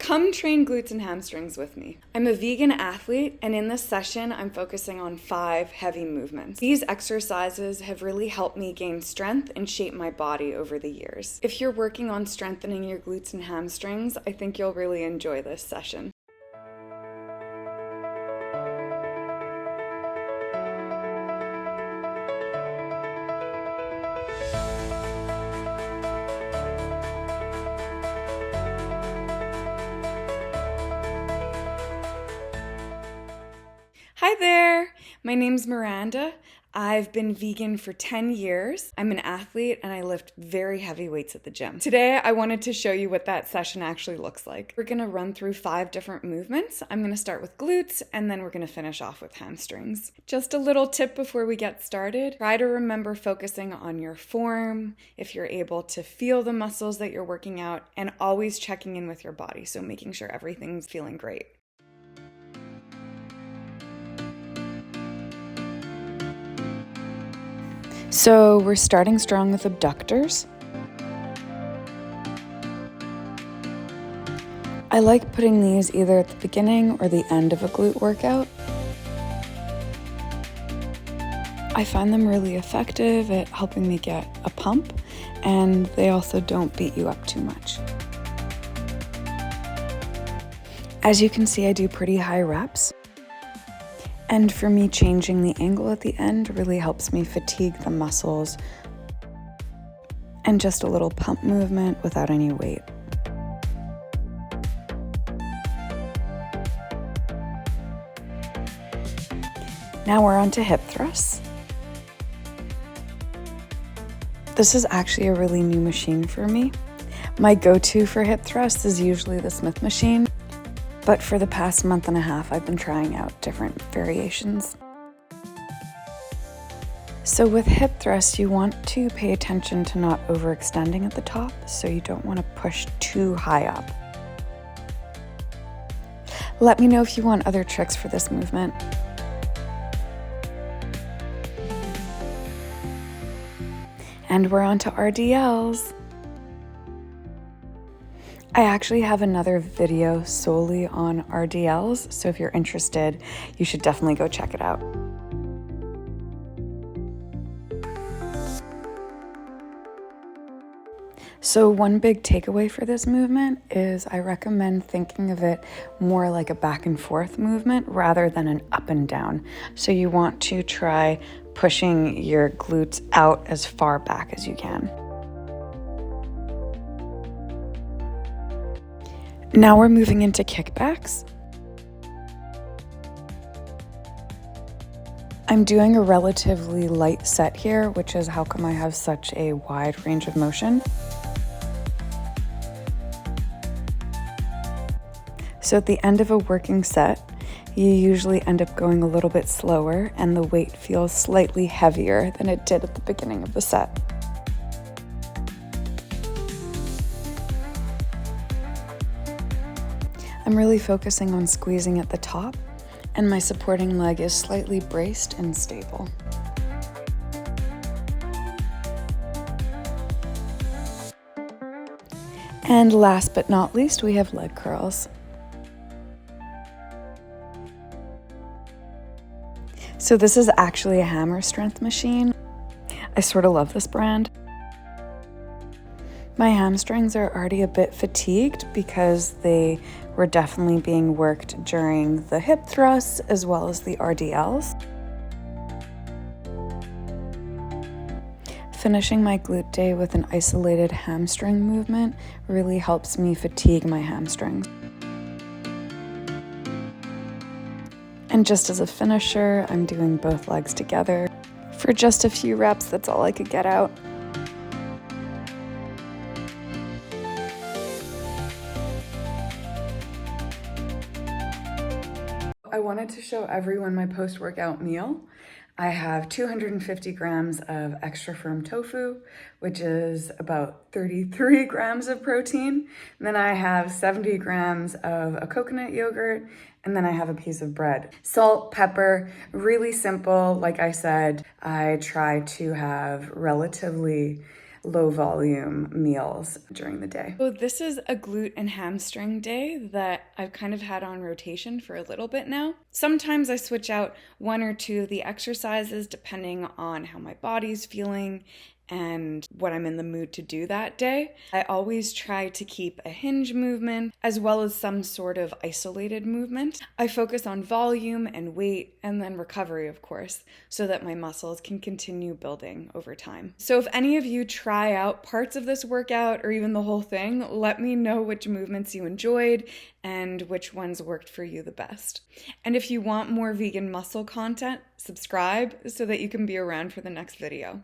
Come train glutes and hamstrings with me. I'm a vegan athlete, and in this session, I'm focusing on 5 heavy movements. These exercises have really helped me gain strength and shape my body over the years. If you're working on strengthening your glutes and hamstrings, I think you'll really enjoy this session. Hi there, my name's Miranda. I've been vegan for 10 years. I'm an athlete and I lift very heavy weights at the gym. Today, I wanted to show you what that session actually looks like. We're gonna run through 5 different movements. I'm gonna start with glutes and then we're gonna finish off with hamstrings. Just a little tip before we get started. Try to remember focusing on your form, if you're able to feel the muscles that you're working out, and always checking in with your body, so making sure everything's feeling great. So we're starting strong with abductors. I like putting these either at the beginning or the end of a glute workout. I find them really effective at helping me get a pump, and they also don't beat you up too much. As you can see, I do pretty high reps. And for me, changing the angle at the end really helps me fatigue the muscles, and just a little pump movement without any weight. Now we're on to hip thrusts. This is actually a really new machine for me. My go-to for hip thrusts is usually the Smith machine. But for the past month and a half, I've been trying out different variations. So with hip thrusts, you want to pay attention to not overextending at the top, so you don't want to push too high up. Let me know if you want other tricks for this movement. And we're on to RDLs. I actually have another video solely on RDLs, so if you're interested, you should definitely go check it out. So one big takeaway for this movement is I recommend thinking of it more like a back and forth movement rather than an up and down. So you want to try pushing your glutes out as far back as you can. Now we're moving into kickbacks. I'm doing a relatively light set here, which is how come I have such a wide range of motion. So at the end of a working set, you usually end up going a little bit slower and the weight feels slightly heavier than it did at the beginning of the set. I'm really focusing on squeezing at the top, and my supporting leg is slightly braced and stable. And last but not least, we have leg curls. So this is actually a hammer strength machine. I sort of love this brand. My hamstrings are already a bit fatigued because they were definitely being worked during the hip thrusts as well as the RDLs. Finishing my glute day with an isolated hamstring movement really helps me fatigue my hamstrings. And just as a finisher, I'm doing both legs together. For just a few reps, that's all I could get out. I wanted to show everyone my post-workout meal. I have 250 grams of extra firm tofu, which is about 33 grams of protein. And then I have 70 grams of a coconut yogurt, and then I have a piece of bread. Salt, pepper, really simple. Like I said, I try to have relatively low volume meals during the day. So this is a glute and hamstring day that I've kind of had on rotation for a little bit now. Sometimes I switch out one or two of the exercises depending on how my body's feeling and what I'm in the mood to do that day. I always try to keep a hinge movement as well as some sort of isolated movement. I focus on volume and weight and then recovery, of course, so that my muscles can continue building over time. So if any of you try out parts of this workout or even the whole thing, let me know which movements you enjoyed and which ones worked for you the best. And if you want more vegan muscle content, subscribe so that you can be around for the next video.